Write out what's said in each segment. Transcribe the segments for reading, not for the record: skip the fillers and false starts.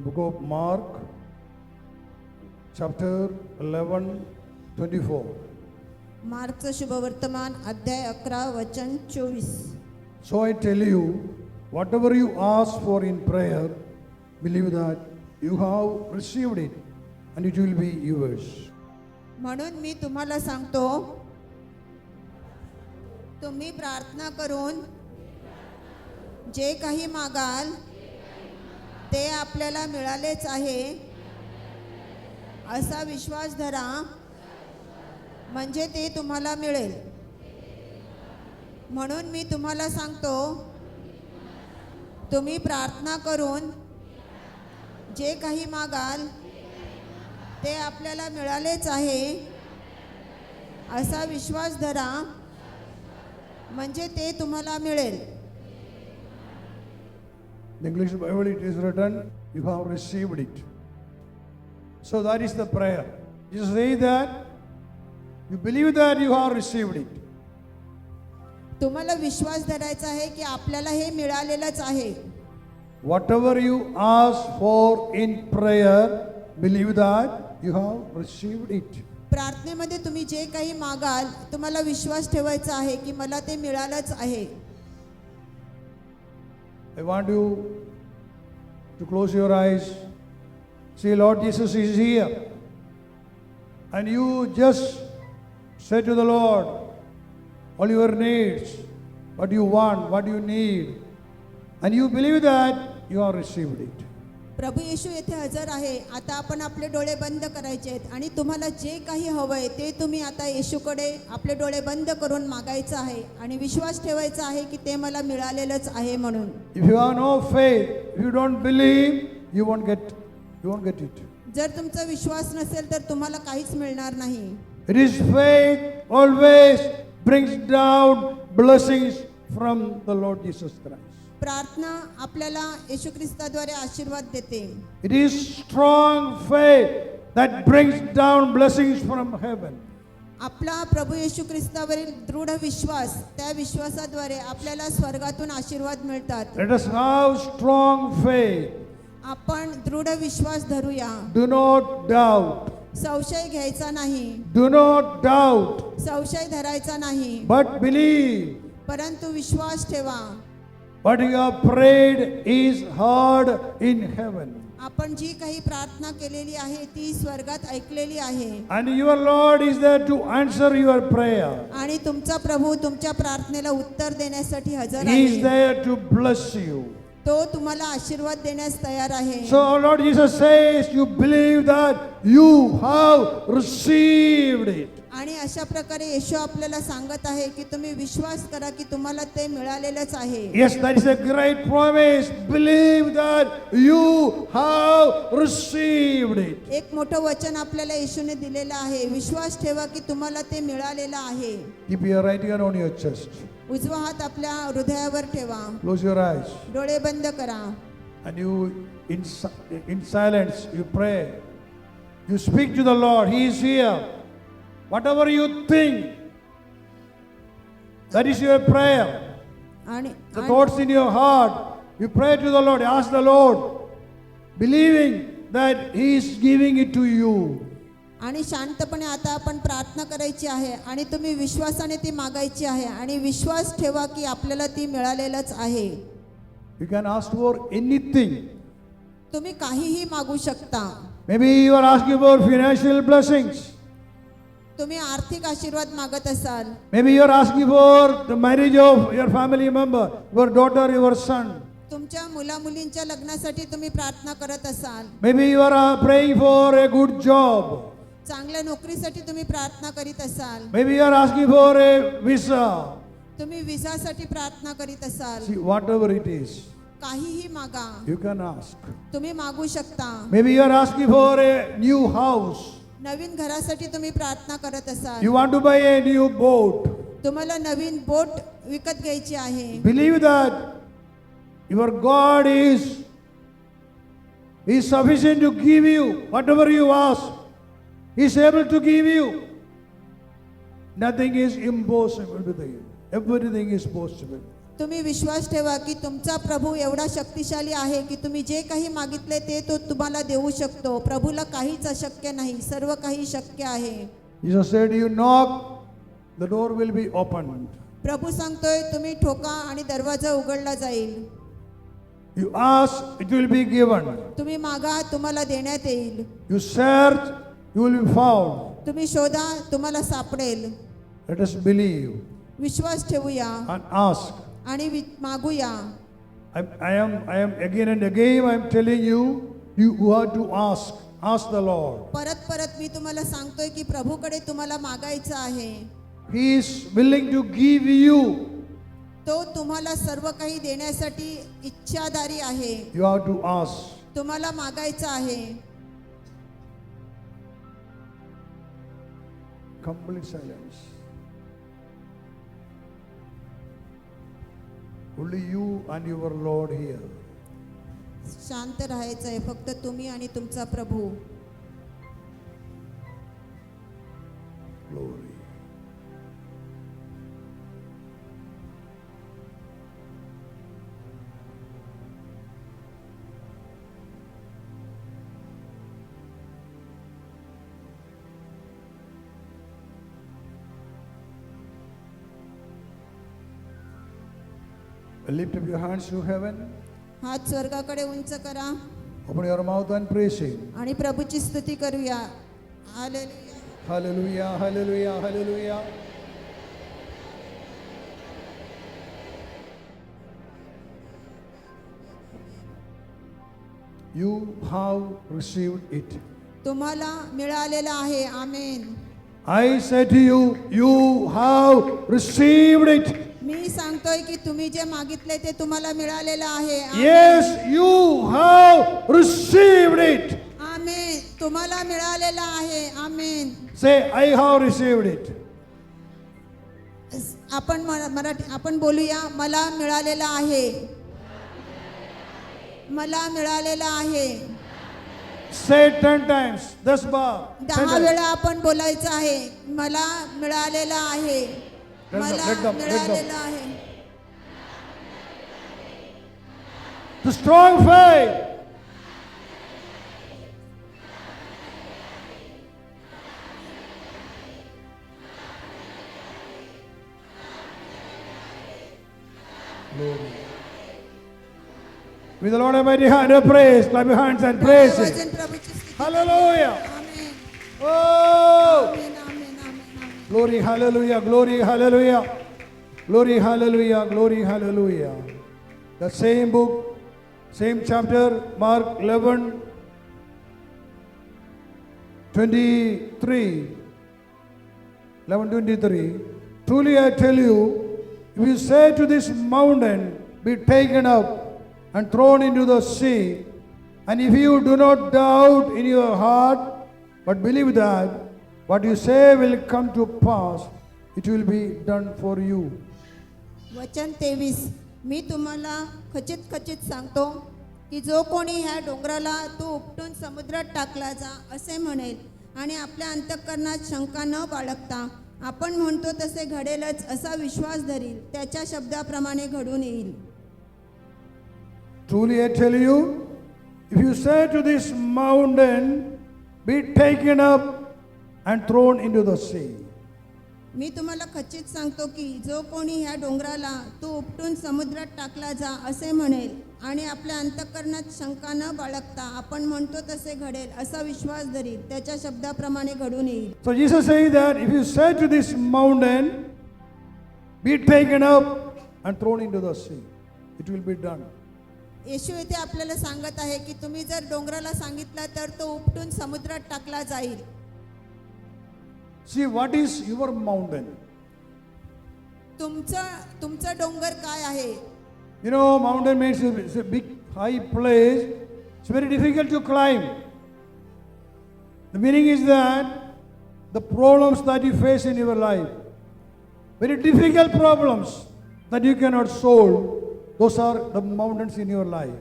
in book of Mark, chapter 11:24. मार्कचं शुभवर्तमान अध्याय 11 वचन 24. So I tell you, whatever you ask for in prayer, believe that you have received it and it will be yours. म्हणून मी तुम्हाला सांगतो, तुम्ही प्रार्थना करून जे काही मागाल ते आपल्याला मिळालेच आहे असा विश्वास धरा, म्हणजे ते तुम्हाला मिळेल. म्हणून मी तुम्हाला सांगतो, तुम्ही प्रार्थना करून जे काही मागाल ते आपल्याला मिळालेच आहे असा विश्वास धरा, म्हणजे ते तुम्हाला मिळेल. In the English Bible it is written, you have received it. So that is the prayer. You say that, you believe that you have received it. तुम्हाला विश्वास धरायचा आहे की आपल्याला हे मिळालेलंच आहे. Whatever you ask for in prayer, believe that you have received it. प्रार्थनेमध्ये तुम्ही जे काही मागाल तुम्हाला विश्वास ठेवायचा आहे की मला ते मिळालंच आहे. I want you to close your eyes. See, Lord Jesus is here. And you just say to the Lord all your needs, what you want, what you need. And you believe that you have received it. प्रभू येशू येथे हजर आहे. आता आपण आपले डोळे बंद करायचे आहेत आणि तुम्हाला जे काही हवंय ते तुम्ही आता येशूकडे आपले डोळे बंद करून मागायचं आहे आणि विश्वास ठेवायचा आहे की ते मला मिळालेलंच आहे म्हणून. If you have no faith, if you don't believe, you won't get it. जर तुमचा विश्वास नसेल तर तुम्हाला काहीच मिळणार नाही. It is faith always brings down blessings from the Lord Jesus Christ. प्रार्थना आपल्याला येशू ख्रिस्ताद्वारे आशीर्वाद देते. It is strong faith that brings down blessings from heaven. आपला प्रभू येशू ख्रिस्तावरील दृढ विश्वास, त्या विश्वासाद्वारे आपल्याला स्वर्गातून आशीर्वाद मिळतात. Let us have strong faith. आपण दृढ विश्वास धरूया. Do not doubt. संशय घ्यायचा नाही. Do not doubt. संशय धरायचा नाही, But believe. परंतु विश्वास ठेवा. What you have prayed is heard in heaven. आपण जी काही प्रार्थना केलेली आहे ती स्वर्गात ऐकलेली आहे. And your Lord is there to answer your prayer. आणि तुमचा प्रभू तुमच्या प्रार्थनेला उत्तर देण्यासाठी हजर He is आहे. there to bless you. तो तुम्हाला आशीर्वाद देण्यास तयार आहे. So Lord Jesus says, you believe that you have received it. आणि अशा प्रकारे येशू आपल्याला सांगत आहे की तुम्ही विश्वास करा की तुम्हाला ते मिळालेलंच आहे. Yes, that is a great promise. Believe that you have received it. एक मोठं वचन आपल्याला येशूने दिलेलं आहे. विश्वास ठेवा की तुम्हाला ते मिळालेलं आहे. Keep your right hand on your chest. उजवा हात आपल्या हृदयावर ठेवा. Close your eyes. डोळे बंद करा. And you, in silence, you pray. You speak to the Lord. He is here. Whatever you think, that is your prayer. आणि The thoughts in your heart, you pray to the Lord. Ask the Lord, believing that He is giving it to you. आणि शांतपणे आता आपण प्रार्थना करायची आहे आणि तुम्ही विश्वासाने ती मागायची आहे आणि विश्वास ठेवा की आपल्याला ती मिळालेलंच आहे. You can ask for anything. तुम्ही काहीही मागू शकता. Maybe you are asking for financial blessings. तुम्ही आर्थिक आशीर्वाद मागत असाल. Maybe you are asking for the marriage of your family member, your daughter, your son. तुमच्या मुला-मुलींच्या लग्नासाठी तुम्ही प्रार्थना करत असाल. Maybe you are praying for a good job. चांगल्या नोकरीसाठी तुम्ही प्रार्थना करीत असाल. Maybe you are asking for a visa. तुम्ही विसासाठी प्रार्थना करीत असाल. See, whatever it is, काहीही मागा, you can ask. तुम्ही मागू शकता. Maybe you are asking for a new house. नवीन घरासाठी तुम्ही प्रार्थना करत असाल. You want to buy a new boat. तुम्हाला नवीन बोट विकत घ्यायची आहे. Believe that your God is sufficient to give you whatever you ask. He is able to give you. Nothing is impossible with Him. Everything is possible. तुम्ही विश्वास ठेवा की तुमचा प्रभू एवढा शक्तिशाली आहे की तुम्ही जे काही मागितले ते तो तुम्हाला देऊ शकतो. प्रभूला काहीच अशक्य नाही, सर्व काही शक्य आहे. Jesus said, you knock, the door will be opened. प्रभू सांगतोय तुम्ही ठोका आणि दरवाजा उघडला जाईल. You ask, it will be given. तुम्ही मागा तुम्हाला देण्यात येईल. You search, you will be found. तुम्ही शोधा तुम्हाला सापडेल. Let us believe विश्वास ठेवूया and ask. आणि मागूया. I am again and again I am telling you, you have to ask. Ask the Lord. परत परत मी तुम्हाला सांगतोय की प्रभूकडे तुम्हाला मागायचं आहे. He is willing to give you. तो तुम्हाला सर्व काही देण्यासाठी इच्छादारी आहे. You have to ask. तुम्हाला मागायचं आहे. Complete silence. Only you and your Lord here. शांत राहायचं आहे फक्त तुम्ही आणि तुमचा प्रभू. Glory. Lift up your hands to heaven. हात स्वर्गाकडे उंच करा Open your mouth and praise Him. आणि प्रभूची स्तुती करूया. Hallelujah. Hallelujah, hallelujah, hallelujah. You have received it. तुम्हाला मिळालेला आहे. आमेन. I say to you, you have received it. मी सांगतोय की तुम्ही जे मागितले ते तुम्हाला मिळालेलं आहे. आमेन. Yes, you have received it. आमेन. तुम्हाला मिळालेला आहे. आमेन. Say, I have received it. आपण मराठी आपण बोलूया. मला मिळालेला आहे. मला मिळालेला आहे. Say 10 times. 10 बार. 10 वेळा आपण बोलायचं आहे. मला मिळालेला आहे. मला let them. मिळालेला आहे. The strong faith. Glory. With the Lord Almighty hand of praise, clap your hands and praise Him. वचन प्रभूची स्तुती. Hallelujah. Amen. Oh, amen, amen, amen, amen. glory, hallelujah, glory, hallelujah. Glory, hallelujah, glory, hallelujah. The same book, same chapter, Mark 11, 23. 11:23. Truly I tell you, if you say to this mountain, be taken up and thrown into the sea, and if you do not doubt in your heart, but believe that what you say will come to pass, it will be done for you. वचन 23. मी तुम्हाला खचित खचित सांगतो की जो कोणी ह्या डोंगराला तू उपटून समुद्रात टाकला जा असे म्हणेल आणि आपल्या अंतःकरणात शंका न बाळगता आपण म्हणतो तसे घडेलच असा विश्वास धरील, त्याच्या शब्दाप्रमाणे घडून येईल. Truly I tell you, if you say to this mountain, be taken up and thrown into the sea. मी तुम्हाला खचित सांगतो की जो कोणी ह्या डोंगराला तू उपटून समुद्रात टाकला जा असे म्हणेल आणि आपल्या अंतःकरणात शंका न बाळगता आपण म्हणतो तसे घडेल असा विश्वास धरील, त्याच्या शब्दाप्रमाणे घडून येईल. So Jesus says that if you say to this mountain, be taken up and thrown into the sea, it will be done. येशू येथे आपल्याला सांगत आहे की तुम्ही जर डोंगराला सांगितलं तर तो उपटून समुद्रात टाकला जाईल. See, what is your mountain? तुमचं डोंगर काय आहे? You know, mountain means it's a big high place. It's very difficult to climb. The meaning is that the problems that you face in your life, very difficult problems that you cannot solve, those are the mountains in your life.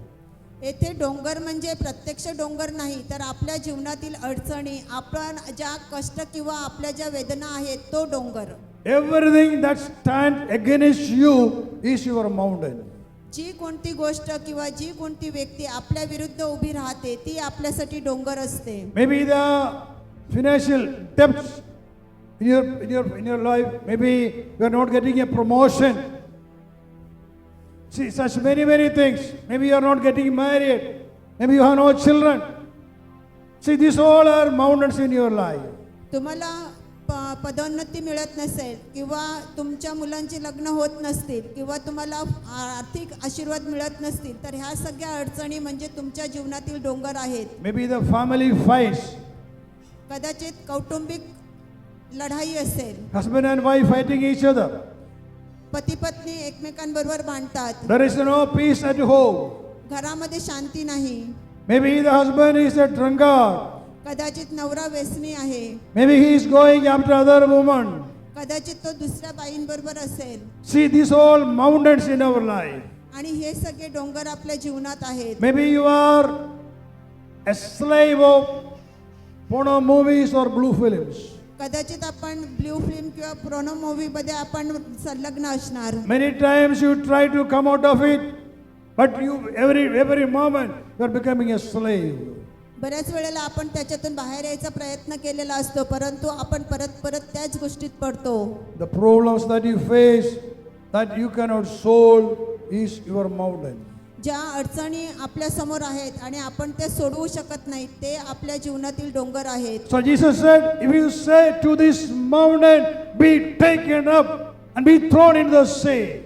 येथे डोंगर म्हणजे प्रत्यक्ष डोंगर नाही तर आपल्या जीवनातील अडचणी, आपण ज्या कष्ट किंवा आपल्या ज्या वेदना आहेत तो डोंगर. Everything that stands against you is your mountain. जी कोणती गोष्ट किंवा जी कोणती व्यक्ती आपल्या विरुद्ध उभी राहते ती आपल्यासाठी डोंगर असते. Maybe the financial debts in your life. Maybe you are not getting a promotion. See, such many things. Maybe you are not getting married. Maybe you have no children. See, these all are mountains in your life. तुम्हाला पदोन्नती मिळत नसेल किंवा तुमच्या मुलांची लग्न होत नसतील किंवा तुम्हाला आर्थिक आशीर्वाद मिळत नसतील तर ह्या सगळ्या अडचणी म्हणजे तुमच्या जीवनातील डोंगर आहेत. Maybe the family fights. कदाचित कौटुंबिक लढाई असेल. Husband and wife fighting each other. पती पत्नी एकमेकांबरोबर भांडतात. There is no peace at home. घरामध्ये शांती नाही. Maybe the husband is a drunkard. कदाचित नवरा व्यसनी आहे. Maybe he is going after other women. कदाचित तो दुसऱ्या बाईंबरोबर असेल. See, these all mountains in our life. आणि हे सगळे डोंगर आपल्या जीवनात आहेत. Maybe you are a slave of porno movies or blue films. कदाचित आपण ब्लू फिल्म किंवा प्रोनो मूवी मध्ये आपण संलग्न असणार. Many times you try to come out of it, but you every moment you are becoming a slave. बऱ्याच वेळेला आपण त्याच्यातून बाहेर यायचा प्रयत्न केलेला असतो परंतु आपण परत त्याच गोष्टीत पडतो. The problems that you face that you cannot solve is your mountain. ज्या अडचणी आपल्या समोर आहेत आणि आपण ते सोडवू शकत नाही ते आपल्या जीवनातील डोंगर आहेत. So Jesus said, if you say to this mountain, be taken up and be thrown into the sea.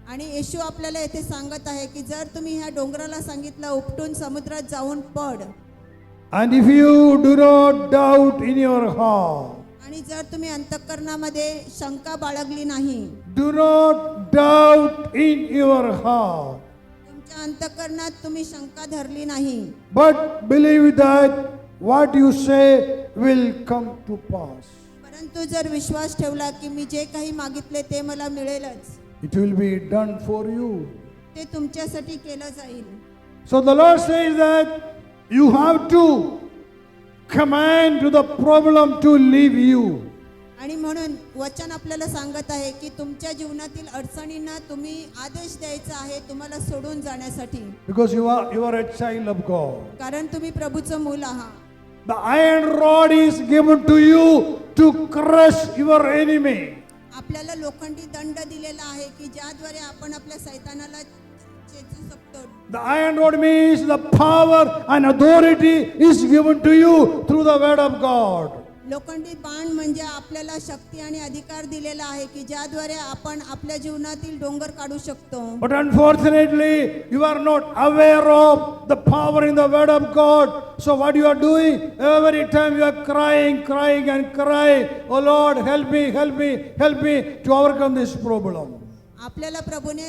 आणि येशू आपल्याला येथे सांगत आहे की जर तुम्ही ह्या डोंगराला सांगितलं उपटून समुद्रात जाऊन per. And if you do not doubt in your heart, आणि जर तुम्ही अंतःकरणामध्ये शंका बाळगली नाही. do not doubt in your heart, तुमच्या अंतःकरणात तुम्ही शंका धरली नाही. but believe that what you say will come to pass. परंतु जर विश्वास ठेवला की मी जे काही मागितले ते मला मिळेलच. It will be done for you. ते तुमच्यासाठी केलं जाईल. So the Lord says that you have to command to the problem to leave you. आणि म्हणून वचन आपल्याला सांगत आहे की तुमच्या जीवनातील अडचणींना तुम्ही आदेश द्यायचा आहे तुम्हाला सोडून जाण्यासाठी. Because you are a child of God. कारण तुम्ही प्रभूचं मूल आहात. The iron rod is given to you to crush your enemy. आपल्याला लोखंडी दंड दिलेला आहे की ज्याद्वारे आपण आपल्या सैतानाला चेचू शकतो. The iron rod means the power and authority is given to you through the word of God. लोखंडी बाण म्हणजे आपल्याला शक्ती आणि अधिकार दिलेला आहे की ज्याद्वारे आपण आपल्या जीवनातील डोंगर काढू शकतो. But unfortunately, you are not aware of the power in the word of God. So what you are doing, every time you are crying and crying, oh Lord, help me to overcome this problem. आपल्याला प्रभूने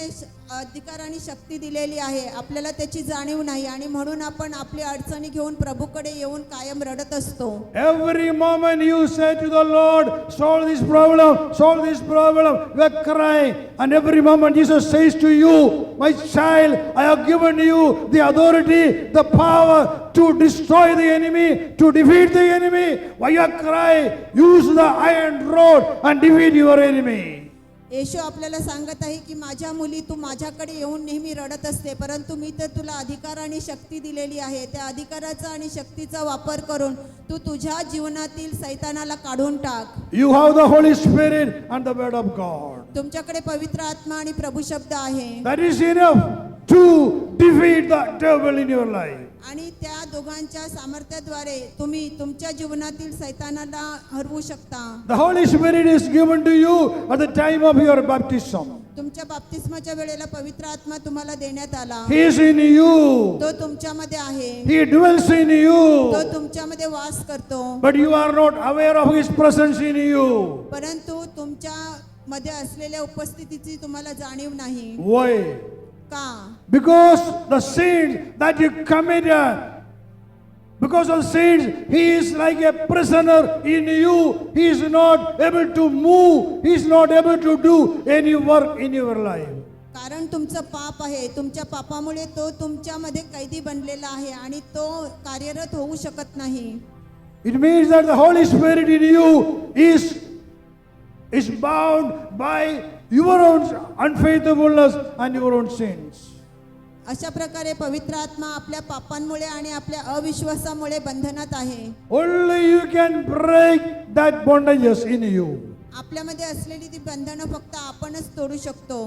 अधिकार आणि शक्ती दिलेली आहे. आपल्याला त्याची जाणीव नाही आणि म्हणून आपण आपली अडचणी घेऊन प्रभूकडे येऊन कायम रडत असतो. Every moment you say to the Lord, solve this problem, you are crying. And every moment Jesus says to you, my child, I have given you the authority, the power to destroy the enemy, to defeat the enemy. Why you are crying? Use the iron rod and defeat your enemy. येशू आपल्याला सांगत आहे की माझ्या मुली तू माझ्याकडे येऊन नेहमी रडत असते परंतु मी तर तुला अधिकार आणि शक्ती दिलेली आहे. त्या अधिकाराचा आणि शक्तीचा वापर करून तू तुझ्या जीवनातील सैतानाला काढून टाक. You have the Holy Spirit and the word of God. तुमच्याकडे पवित्र आत्मा आणि प्रभू शब्द आहे. That is enough to defeat the devil in your life. आणि त्या दोघांच्या सामर्थ्याद्वारे तुम्ही तुमच्या जीवनातील सैतानाला हरवू शकता. The Holy Spirit is given to you at the time of your baptism. तुमच्या बाप्तिस्माच्या वेळेला पवित्र आत्मा तुम्हाला देण्यात आला. He is in you. तो तुमच्यामध्ये आहे. He dwells in you. तो तुमच्यामध्ये वास करतो. But you are not aware of His presence in you. परंतु तुमच्या मध्ये असलेल्या उपस्थितीची तुम्हाला जाणीव नाही. Why? का? Because the sins that you committed, because of sins, he is like a prisoner in you. He is not able to move. He is not able to do any work in your life. कारण तुमचं पाप आहे. तुमच्या पापामुळे तो तुमच्यामध्ये कैदी बनलेला आहे आणि तो कार्यरत होऊ शकत नाही. It means that the Holy Spirit in you is bound by your own unfaithfulness and your own sins. अशा प्रकारे पवित्र आत्मा आपल्या पापांमुळे आणि आपल्या अविश्वासामुळे बंधनात आहे. Only you can break that bondages in you. आपल्यामध्ये असलेली ती बंधनं फक्त आपणच तोडू शकतो.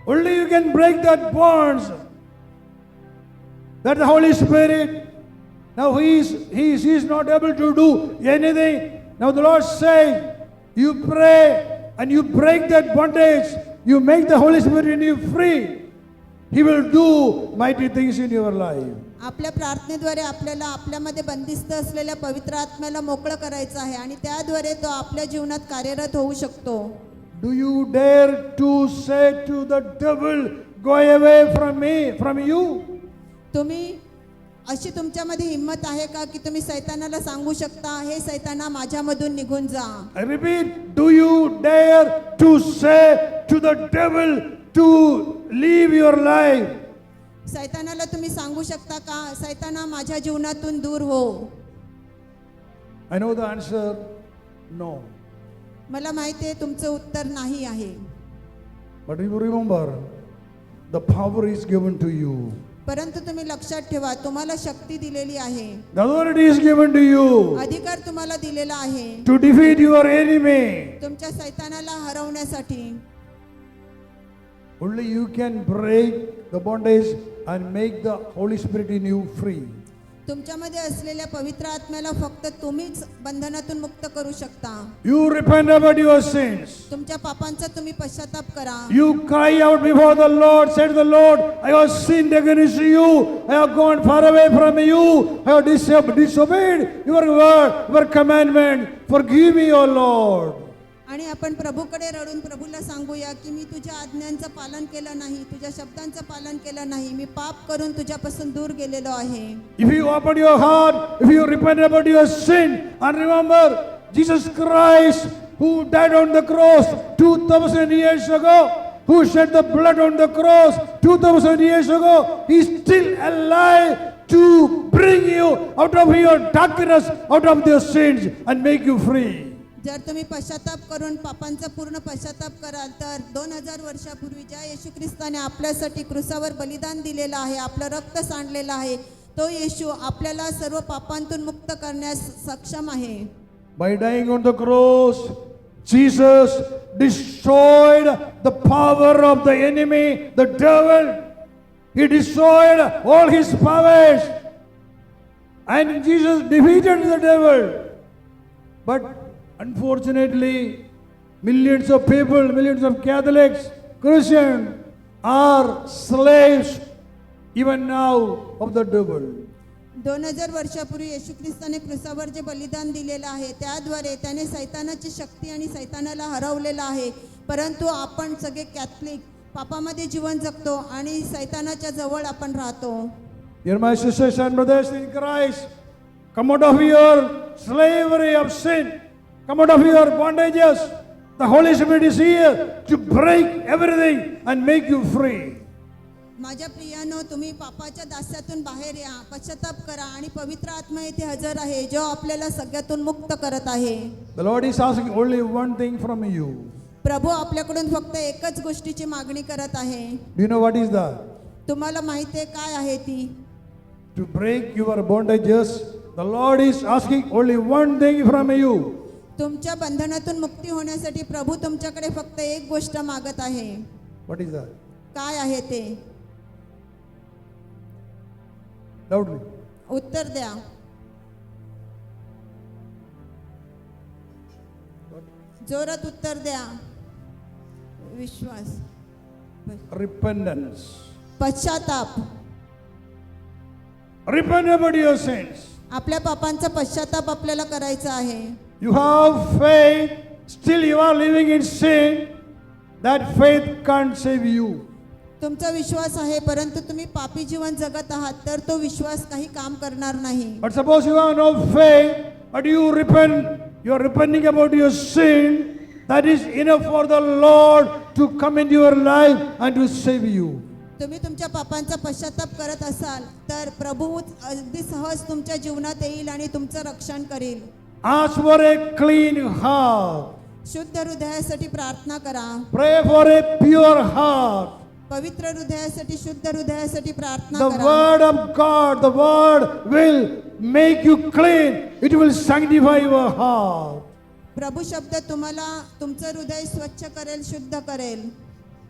Only you can break that bonds. That the Holy Spirit, now he is not able to do anything. Now the Lord says, you pray and you break that bondage. You make the Holy Spirit in you free. He will do mighty things in your life. आपल्या प्रार्थनेद्वारे आपल्याला आपल्यामध्ये बंदिस्त असलेल्या पवित्र आत्म्याला मोकळं करायचं आहे आणि त्याद्वारे तो आपल्या जीवनात कार्यरत होऊ शकतो. Do you dare to say to the devil, go away from me, from you? तुम्ही अशी तुमच्यामध्ये हिंमत आहे का की तुम्ही सैतानाला सांगू शकता, हे सैताना माझ्यामधून निघून जा. I repeat, do you dare to say to the devil to leave your life? सैतानाला तुम्ही सांगू शकता का, सैताना माझ्या जीवनातून दूर हो? I know the answer, no. मला माहिती आहे तुमचं उत्तर नाही आहे. But you remember, the power is given to you. परंतु तुम्ही लक्षात ठेवा, तुम्हाला शक्ती दिलेली आहे, The authority is given to you अधिकार तुम्हाला दिलेला आहे to defeat your enemy. तुमच्या सैतानाला हरवण्यासाठी. Only you can break the bondage and make the Holy Spirit in you free. तुमच्यामध्ये असलेल्या पवित्र आत्म्याला फक्त तुम्हीच बंधनातून मुक्त करू शकता. You repent about your sins. तुमच्या पापांचा तुम्ही पश्चाताप करा. You cry out before the Lord, say to the Lord, I have sinned against you, I have gone far away from you, I have disobeyed your word, your commandment, forgive me, O Lord. आणि आपण प्रभूकडे रडून प्रभूला सांगूया की मी तुझ्या आज्ञांचं पालन केलं नाही, तुझ्या शब्दांचं पालन केलं नाही, मी पाप करून तुझ्यापासून दूर गेलेलो आहे. If you open your heart, if you repent about your sin, and remember Jesus Christ who died on the cross 2000 years ago, who shed the blood on the cross 2000 years ago, he is still alive to bring you out of your darkness, out of your sins and make you free. जर तुम्ही पश्चाताप करून पापांचा पूर्ण पश्चाताप कराल तर 2000 वर्षापूर्वी ज्या येशू ख्रिस्ताने आपल्यासाठी क्रूसावर बलिदान दिलेलं आहे, आपलं रक्त सांडलेलं आहे, तो येशू आपल्याला सर्व पापांतून मुक्त करण्यास सक्षम आहे. By dying on the cross, Jesus destroyed the power of the enemy, the devil. He destroyed all his powers. And Jesus defeated the devil. But unfortunately, millions of people, millions of Catholics, Christians are slaves even now of the devil. 2000 वर्षापूर्वी येशू ख्रिस्ताने क्रूसावर जे बलिदान दिलेलं आहे त्याद्वारे त्याने सैतानाची शक्ती आणि सैतानाला हरवलेलं आहे. परंतु आपण सगळे कॅथलिक पापामध्ये जीवन जगतो आणि सैतानाच्या जवळ आपण राहतो. Dear my sisters and brothers in Christ, come out of your slavery of sin. Come out of your bondages. The Holy Spirit is here to break everything and make you free. माझ्या प्रियानो, तुम्ही पापाच्या दास्यातून बाहेर या, पश्चाताप करा आणि पवित्र आत्मा येथे हजर आहे जो आपल्याला सगळ्यातून मुक्त करत आहे. The Lord is asking only one thing from you. प्रभू आपल्याकडून फक्त एकच गोष्टीची मागणी करत आहे. Do you know what is that? तुम्हाला माहिती आहे काय आहे ती? To break your bondages, the Lord is asking only one thing from you. तुमच्या बंधनातून मुक्ती होण्यासाठी प्रभू तुमच्याकडे फक्त एक गोष्ट मागत आहे. What is that? काय आहे ते? Loudly. उत्तर द्या. जोरात उत्तर द्या. विश्वास. Repentance. पश्चाताप. Repent about your sins. आपल्या पापांचा पश्चाताप आपल्याला करायचा आहे. You have faith, still you are living in sin. That faith can't save you. तुमचा विश्वास आहे परंतु तुम्ही पापी जीवन जगत आहात तर तो विश्वास काही काम करणार नाही. But suppose you have no faith, but you repent, you are repenting about your sin, that is enough for the Lord to come into your life and to save you. तुम्ही तुमच्या पापांचा पश्चाताप करत असाल तर प्रभू अगदी सहज तुमच्या जीवनात येईल आणि तुमचं रक्षण करेल. Ask for a clean heart. शुद्ध हृदयासाठी प्रार्थना करा. Pray for a pure heart. पवित्र हृदयासाठी, शुद्ध हृदयासाठी प्रार्थना The करा. word of God, the word will make you clean. It will sanctify your heart. प्रभू शब्द तुम्हाला तुमचं हृदय स्वच्छ करेल, शुद्ध करेल.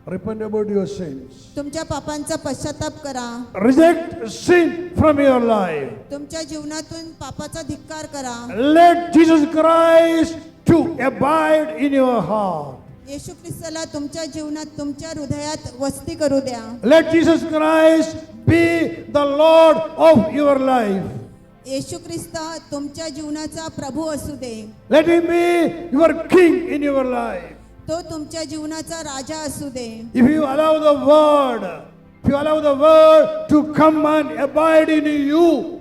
Repent about your sins. तुमच्या पापांचा पश्चाताप करा. Reject sin from your life. तुमच्या जीवनातून पापाचा धिक्कार करा. Let Jesus Christ to abide in your heart. येशू ख्रिस्ताला तुमच्या जीवनात, तुमच्या हृदयात वस्ती करू द्या. Let Jesus Christ be the Lord of your life. येशू ख्रिस्त तुमच्या जीवनाचा प्रभू असू दे. Let him be your king in your life. तो तुमच्या जीवनाचा राजा असू दे. If you allow the word, if you allow the word to come and abide in you,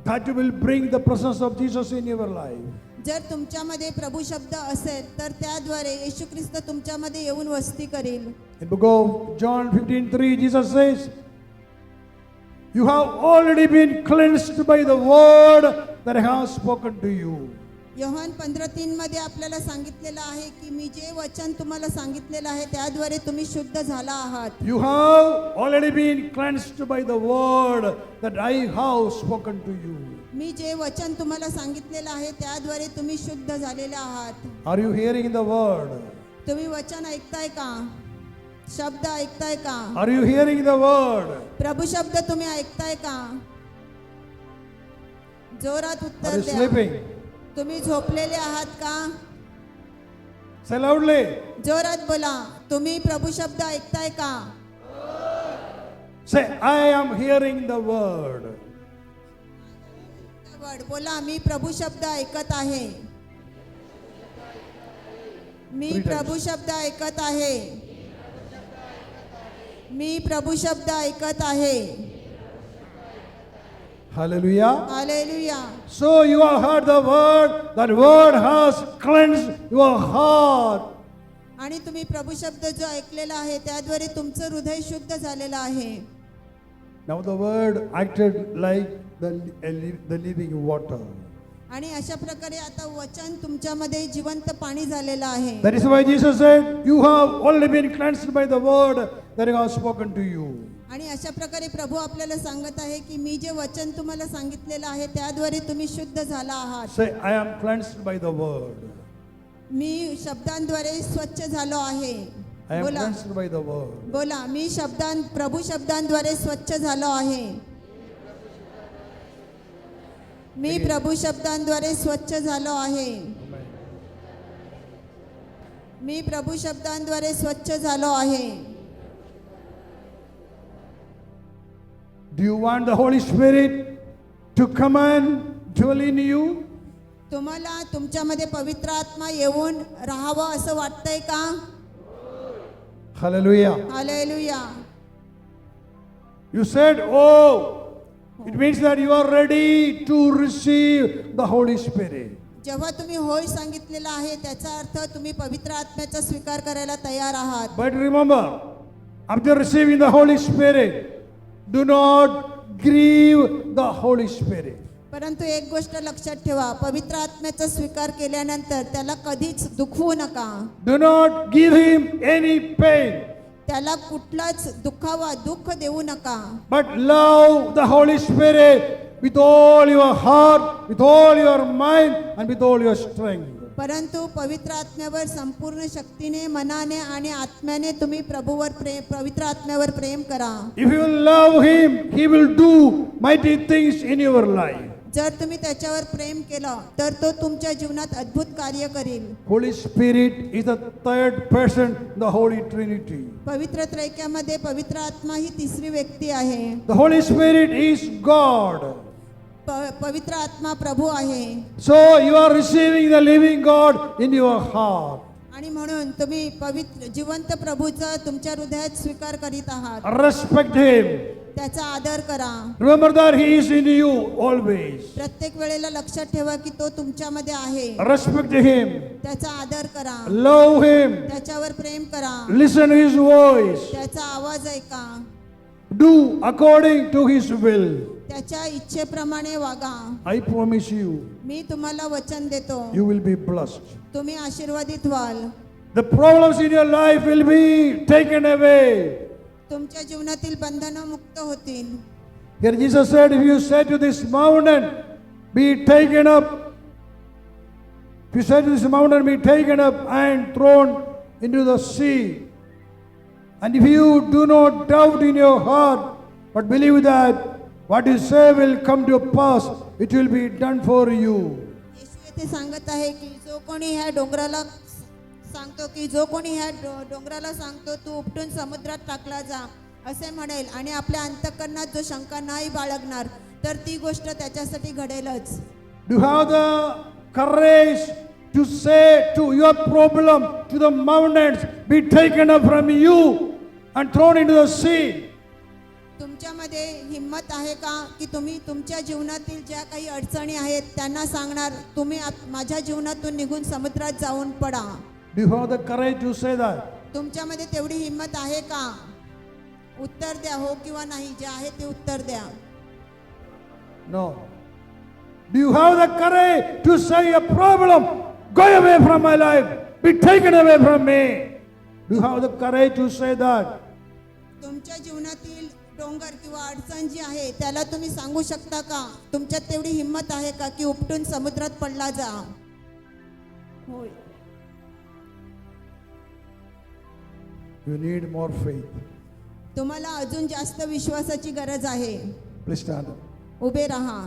that will bring the presence of Jesus in your life. जर तुमच्यामध्ये प्रभू शब्द असेल तर त्याद्वारे येशू ख्रिस्त तुमच्यामध्ये येऊन वस्ती करेल. In book of John 15:3, Jesus says, "You have already been cleansed by the word that I have spoken to you." Yohan 15:3 मध्ये आपल्याला सांगितलेलं आहे की मी जे वचन तुम्हाला सांगितलेलं आहे त्याद्वारे तुम्ही शुद्ध झाला आहात. You have already been cleansed by the word that I have spoken to you. मी जे वचन तुम्हाला सांगितलेलं आहे त्याद्वारे तुम्ही शुद्ध झालेले आहात. Are you hearing the word? तुम्ही वचन ऐकताय का? शब्द ऐकताय का? Are you hearing the word? प्रभू शब्द तुम्ही ऐकताय का? जोरात Are उत्तर you द्या. sleeping? तुम्ही झोपलेले आहात का? Say loudly. जोरात बोला. तुम्ही प्रभू शब्द ऐकताय का? Say, I am hearing the word. वड बोला. मी प्रभू शब्द ऐकत आहे. मी Three times. प्रभू शब्द ऐकत आहे. मी प्रभू शब्द ऐकत आहे. Hallelujah. Hallelujah. So you have heard the word. That word has cleansed your heart. आणि तुम्ही प्रभू शब्द जो ऐकलेला आहे त्याद्वारे तुमचं हृदय शुद्ध झालेलं आहे. Now the word acted like the living water. आणि अशा प्रकारे आता वचन तुमच्यामध्ये जिवंत पाणी झालेलं आहे. That is why Jesus said, "You have already been cleansed by the word that I have spoken to you." आणि अशा प्रकारे प्रभू आपल्याला सांगत आहे की मी जे वचन तुम्हाला सांगितलेलं आहे त्याद्वारे तुम्ही शुद्ध झाला आहात. Say, "I am cleansed by the word. मी शब्दांद्वारे स्वच्छ झालो आहे." I am बोला. cleansed by the word." बोला. मी प्रभू शब्दांद्वारे स्वच्छ झालो आहे. मी प्रभू शब्दांद्वारे स्वच्छ झालो आहे. मी प्रभू शब्दांद्वारे स्वच्छ झालो आहे. Do you want the Holy Spirit to come and dwell in you? तुम्हाला तुमच्यामध्ये पवित्र आत्मा येऊन राहावं असं वाटतंय का? Hallelujah. Hallelujah. You said, "Oh, it means that you are ready to receive the Holy Spirit." जेव्हा तुम्ही होय सांगितलेलं आहे त्याचा अर्थ तुम्ही पवित्र आत्म्याचा स्वीकार करायला तयार आहात. But remember, after receiving the Holy Spirit, do not grieve the Holy Spirit. परंतु एक गोष्ट लक्षात ठेवा. पवित्र आत्म्याचा स्वीकार केल्यानंतर त्याला कधीच दुखवू नका. Do not give him any pain, त्याला कुठलाच दुःख देऊ नका. but love the Holy Spirit with all your heart, with all your mind, and with all your strength. परंतु पवित्र आत्म्यावर संपूर्ण शक्तीने, मनाने आणि आत्म्याने तुम्ही पवित्र आत्म्यावर प्रेम करा. If you love him, he will do mighty things in your life. जर तुम्ही त्याच्यावर प्रेम केलं तर तो तुमच्या जीवनात अद्भुत कार्य करेल. Holy Spirit is the third person, the Holy Trinity. पवित्र त्रैक्यामध्ये पवित्र आत्मा ही तिसरी व्यक्ती आहे. The Holy Spirit is God. पवित्र आत्मा प्रभू आहे. So you are receiving the living God in your heart. आणि म्हणून तुम्ही पवित्र जिवंत प्रभूचा तुमच्या हृदयात स्वीकार करीत आहात. Respect him. त्याचा आदर करा. Remember that he is in you always. प्रत्येक वेळेला लक्षात ठेवा की तो तुमच्यामध्ये आहे. Respect him. त्याचा आदर करा. Love him. त्याच्यावर प्रेम करा. Listen his voice. त्याचा आवाज ऐका. Do according to his will. त्याच्या इच्छेप्रमाणे वागा. I promise you, मी तुम्हाला वचन देतो, you will be blessed. तुम्ही आशीर्वादित व्हाल. The problems in your life will be taken away. तुमच्या जीवनातील बंधनं मुक्त होतील. Here Jesus said, if you say to this mountain, be taken up. If you say to this mountain, be taken up and thrown into the sea. And if you do not doubt in your heart, but believe that what you say will come to pass, it will be done for you. येशू येथे सांगत आहे की जो कोणी ह्या डोंगराला सांगतो की जो कोणी ह्या डोंगराला सांगतो तू उपटून समुद्रात टाकला जा असे म्हणेल आणि आपल्या अंतःकरणात जो शंका नाही बाळगणार तर ती गोष्ट त्याच्यासाठी घडेलच. Do you have the courage to say to your problem, to the mountains, be taken up from you and thrown into the sea? तुमच्यामध्ये हिम्मत आहे का की तुम्ही तुमच्या जीवनातील ज्या काही अडचणी आहेत त्यांना सांगणार तुम्ही माझ्या जीवनातून निघून समुद्रात जाऊन पडा? Do you have the courage to say that? तुमच्यामध्ये तेवढी हिम्मत आहे का? उत्तर द्या, हो किंवा नाही, जे आहे ते उत्तर द्या. No. Do you have the courage to say a problem, go away from my life, be taken away from me? Do you have the courage to say that? तुमच्या जीवनातील डोंगर किंवा अडचण जी आहे त्याला तुम्ही सांगू शकता का? तुमच्यात तेवढी हिम्मत आहे का की उपटून समुद्रात पडला जा? होय. You need more faith. तुम्हाला अजून जास्त विश्वासाची गरज आहे. Please stand up. उभे राहा.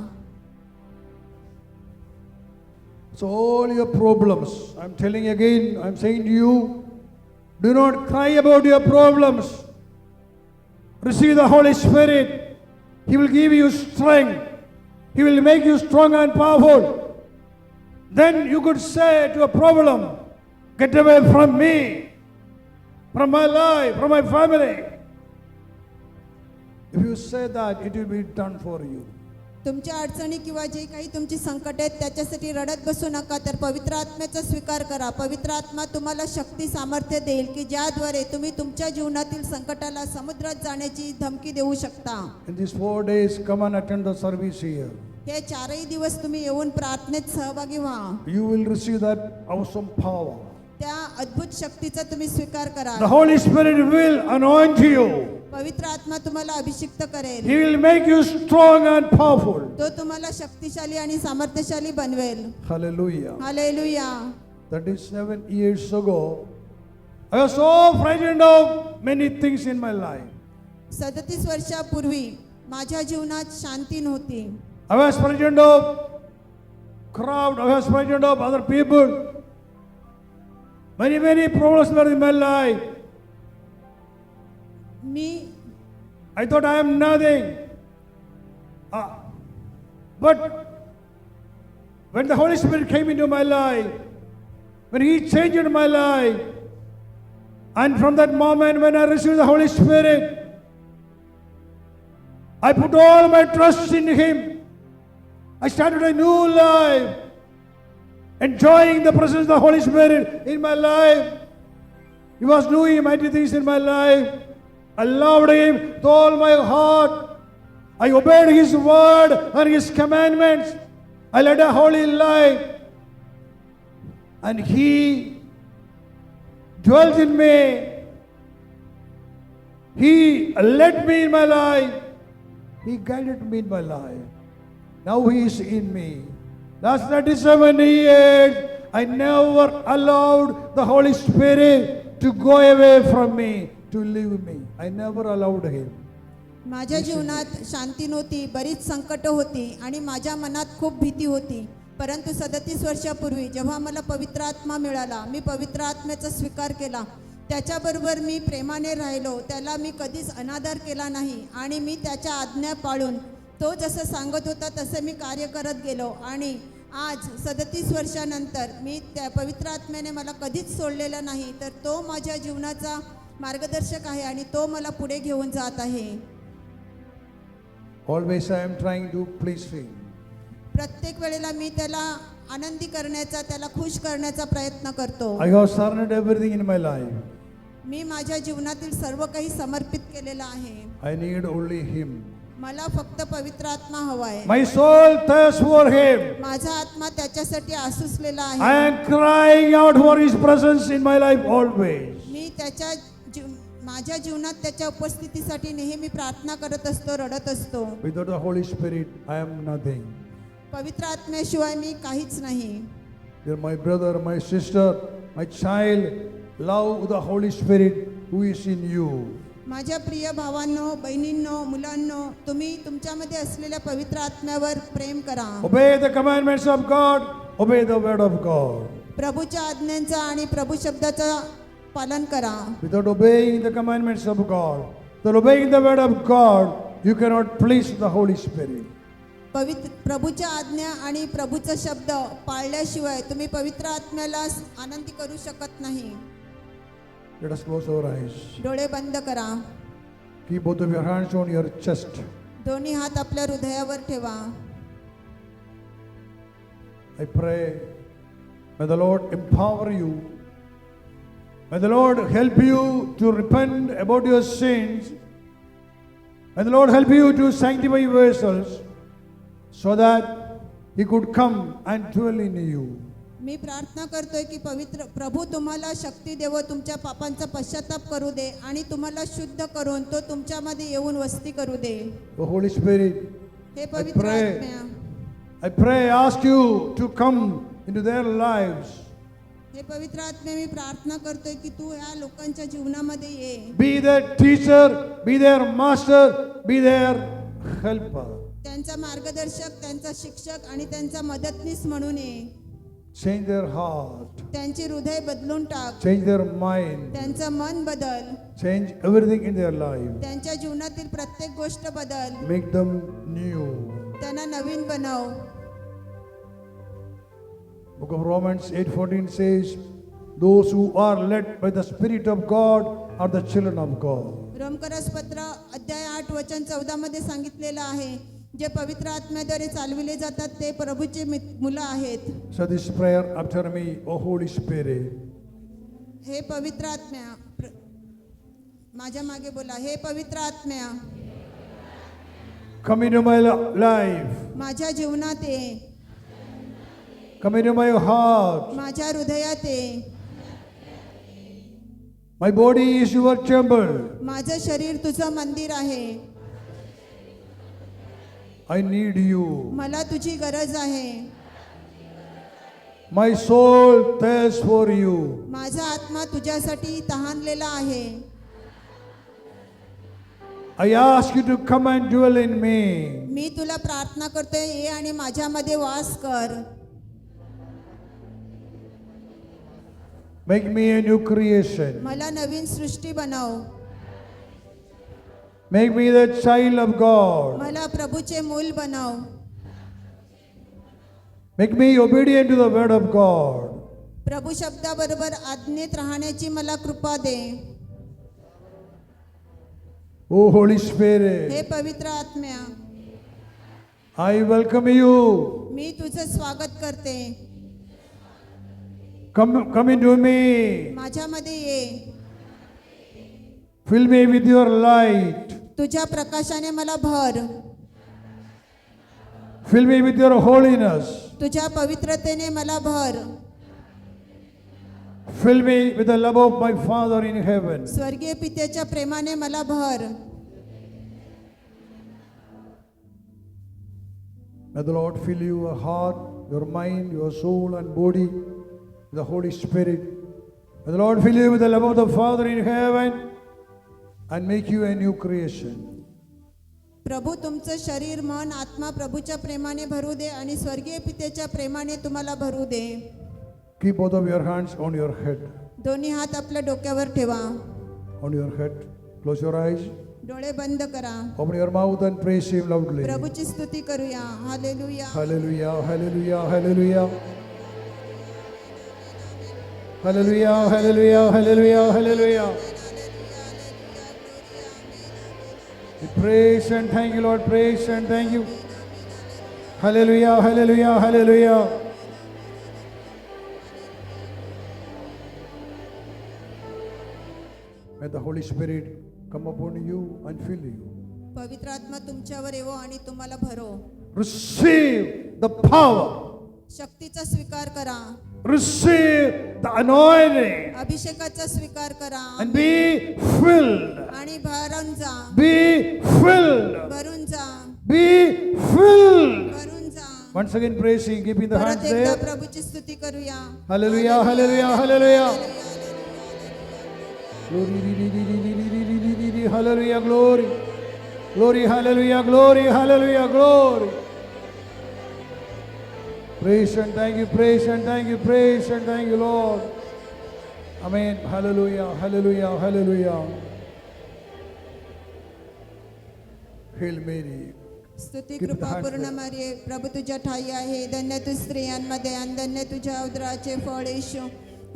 So all your problems, I'm telling again, I'm saying to you, do not cry about your problems. Receive the Holy Spirit. He will give you strength. He will make you strong and powerful. Then you could say to a problem, get away from me, from my life, from my family. If you say that, it will be done for you. तुमच्या अडचणी किंवा जे काही तुमची संकट आहेत त्याच्यासाठी रडत बसू नका, तर पवित्र आत्म्याचा स्वीकार करा. पवित्र आत्मा तुम्हाला शक्ती सामर्थ्य देईल की ज्याद्वारे तुम्ही तुमच्या जीवनातील संकटाला समुद्रात जाण्याची धमकी देऊ शकता. In these 4 days, come and attend the service here. हे 4ही दिवस तुम्ही येऊन प्रार्थनेत सहभागी व्हा. You will receive that awesome power. त्या अद्भुत शक्तीचा तुम्ही स्वीकार करा. The Holy Spirit will anoint you. पवित्र आत्मा तुम्हाला अभिषिक्त करेल. He will make you strong and powerful. तो तुम्हाला शक्तिशाली आणि सामर्थ्यशाली बनवेल. Hallelujah. Hallelujah. 37 years ago, I was so frightened of many things in my life. 37 वर्षापूर्वी माझ्या जीवनात शांती नव्हती. I was frightened of crowd. I was frightened of other people. Many problems were in my life. I thought I am nothing. But when the Holy Spirit came into my life, when He changed my life, and from that moment when I received the Holy Spirit, I put all my trust in Him. I started a new life, enjoying the presence of the Holy Spirit in my life. He was doing mighty things in my life. I loved Him with all my heart. I obeyed His word and His commandments. I led a holy life. And He dwelt in me. He led me in my life. He guided me in my life. Now He is in me. Last 37 years, I never allowed the Holy Spirit to go away from me, to leave me. I never allowed Him. माझ्या जीवनात शांती नव्हती, बरीच संकट होती आणि माझ्या मनात खूप भीती होती. परंतु 37 वर्षापूर्वी जेव्हा मला पवित्र आत्मा मिळाला, मी पवित्र आत्म्याचा स्वीकार केला. त्याच्याबरोबर मी प्रेमाने राहिलो. त्याला मी कधीच अनादर केला नाही आणि मी त्याच्या आज्ञा पाळून तो जसं सांगत होता तसं मी कार्य करत गेलो. आणि आज 37 वर्षानंतर मी त्या पवित्र आत्म्याने मला कधीच सोडलेलं नाही, तर तो माझ्या जीवनाचा मार्गदर्शक आहे आणि तो मला पुढे घेऊन जात आहे. Always I am trying to please Him. प्रत्येक वेळेला मी त्याला आनंदी करण्याचा, त्याला खुश करण्याचा प्रयत्न करतो. I have surrendered everything in my life. मी माझ्या जीवनातील सर्व काही समर्पित केलेलं आहे. I need only Him. मला फक्त पवित्र आत्मा हवाय. My soul thirsts for Him. माझा आत्मा त्याच्यासाठी आसुसलेला I आहे. am crying out for His presence in my life always. मी माझ्या जीवनात त्याच्या उपस्थितीसाठी नेहमी प्रार्थना करत असतो, रडत असतो. Without the Holy Spirit, I am nothing. पवित्र आत्म्याशिवाय मी काहीच नाही. Dear my brother, my sister, my child, love the Holy Spirit who is in you. माझ्या प्रिय भावांनो, बहिणींनो, मुलांनो, तुम्ही तुमच्यामध्ये असलेल्या पवित्र आत्म्यावर प्रेम करा. Obey the commandments of God, obey the word of God. प्रभूच्या आज्ञांचा आणि प्रभू शब्दाचा पालन करा. Without obeying the commandments of God, without obeying the word of God, you cannot please the Holy Spirit. प्रभूच्या आज्ञा आणि प्रभूचा शब्द पाळल्याशिवाय तुम्ही पवित्र आत्म्याला आनंदी करू शकत नाही. Let us close our eyes. डोळे बंद करा. Keep both of your hands on your chest. दोन्ही हात आपल्या हृदयावर ठेवा. I pray, may the Lord empower you. May the Lord help you to repent about your sins. May the Lord help you to sanctify yourselves so that He could come and dwell in you. मी प्रार्थना करतोय की पवित्र प्रभू तुम्हाला शक्ती देव, तुमच्या पापांचा पश्चाताप करू दे आणि तुम्हाला शुद्ध करून तो तुमच्यामध्ये येऊन वस्ती करू दे. The Holy Spirit, हे पवित्र आत्म्या, I pray, ask you to come into their lives. हे पवित्र आत्म्या, मी प्रार्थना करतोय की तू या लोकांच्या जीवनामध्ये ये. Be their teacher, be their master, be their helper. त्यांचा मार्गदर्शक, त्यांचा शिक्षक आणि त्यांचा मदतनीस म्हणून ये. Change their heart, त्यांचे हृदय बदलून टाक. change their mind, त्यांचं मन बदल. change everything in their life. त्यांच्या जीवनातील प्रत्येक गोष्ट बदल. Make them new. त्यांना नवीन बनव. Book of Romans 8:14 says, those who are led by the Spirit of God are the children of God. रोमकरस पत्र अध्याय 8 वचन 14 मध्ये सांगितलेलं आहे, जे पवित्र आत्म्याद्वारे चालविले जातात ते प्रभूचे मुलं आहेत. So this prayer after me, O Holy Spirit. हे पवित्र आत्म्या, माझ्या मागे बोला. हे पवित्र आत्म्या, Come into my life. माझ्या जीवनात ये. Come into my heart. माझ्या हृदयात ये. My body is your temple. माझं शरीर तुझं मंदिर आहे. I need you. मला तुझी गरज आहे. My soul thirsts for you. माझा आत्मा तुझ्यासाठी तहानलेला आहे. I ask you to come and dwell in me. मी तुला प्रार्थना करतोय, ये आणि माझ्यामध्ये वास कर. Make me a new creation. मला नवीन सृष्टी बनव. Make me the child of God. मला प्रभूचे मूल बनव. Make me obedient to the word of God. प्रभू शब्दाबरोबर आज्ञेत राहण्याची मला कृपा दे. O Holy हे Spirit, पवित्र आत्म्या, I welcome you. मी तुझं स्वागत करते. Come into me. माझ्यामध्ये ये. Fill me with your light. तुझ्या प्रकाशाने मला भर. Fill me with your holiness. तुझ्या पवित्रतेने मला भर. Fill me with the love of my Father in heaven. स्वर्गीय पित्याच्या प्रेमाने मला भर. May the Lord fill your heart, your mind, your soul and body with the Holy Spirit. May the Lord fill you with the love of the Father in heaven and make you a new creation. प्रभू तुमचं शरीर, मन, आत्मा प्रभूच्या प्रेमाने भरू दे आणि स्वर्गीय पित्याच्या प्रेमाने तुम्हाला भरू दे. Keep both of your hands on your head. दोन्ही हात आपल्या डोक्यावर ठेवा. On your head. Close your eyes. डोळे बंद करा. Open your mouth and praise Him loudly. प्रभूची स्तुती करूया. Hallelujah. Hallelujah, hallelujah, hallelujah. Hallelujah, hallelujah, hallelujah, hallelujah. We praise and thank you, Lord. Praise and thank you. Hallelujah, hallelujah, hallelujah. May the Holy Spirit come upon you and fill you. पवित्र आत्मा तुमच्यावर येवो आणि तुम्हाला भरो. Receive the power. शक्तीचा स्वीकार करा, Receive the anointing अभिषेकाचा स्वीकार करा and be filled. आणि भरून जा, Be filled. भरून जा, Be filled. भरून जा. Once again praising, keeping the hands परत एकदा there. प्रभूची स्तुती करूया. Hallelujah, hallelujah, hallelujah. Glory, hallelujah, glory. Glory, hallelujah, glory, hallelujah, glory. Praise and thank you, praise and thank you, praise and thank you, Lord. Amen. Hallelujah, hallelujah, hallelujah. Hail Mary. स्तुती Keep the कृपा hands पूर्ण there. मारिये, प्रभू तुझ्या ठाई आहे. धन्य तू स्त्रियांमध्ये आणि धन्य तुझ्या उदराचे फळ येशू.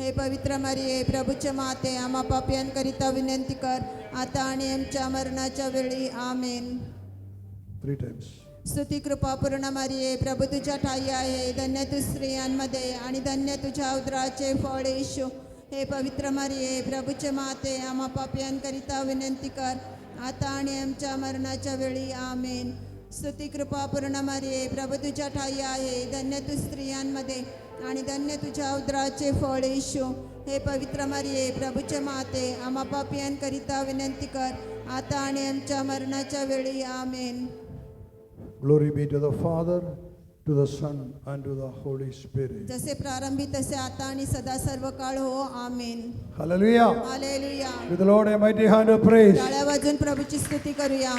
हे पवित्र मारिये, प्रभूच्या माते, आम्हा पापियांकरिता विनंती कर, आता आणि आमच्या मरणाच्या वेळी. आमेन. 3 times. स्तुती कृपा पूर्ण मारिये, प्रभू तुझ्या ठाई आहे. धन्य तू स्त्रियांमध्ये आणि धन्य तुझ्या उदराचे फळ येशू. हे पवित्र मारिये, प्रभूचे माते, आम्हा पापियांकरिता विनंती कर, आता आणि आमच्या मरणाच्या वेळी. आमेन. स्तुती कृपा पूर्ण मारिये, प्रभू तुझ्या ठाई आहे. धन्य तू स्त्रियांमध्ये आणि धन्य तुझ्या उदराचे फळ येशू. हे पवित्र मारिये, प्रभूचे माते, आम्हा पापियांकरिता विनंती कर, आता आणि आमच्या मरणाच्या वेळी. आमेन. Glory be to the Father, to the Son, and to the Holy Spirit. जसे प्रारंभी तसे आता आणि सदा सर्व काळ हो. आमेन. Hallelujah. Hallelujah. With the Lord a mighty hand of praise. टाळ्या वाजून प्रभूची स्तुती करूया.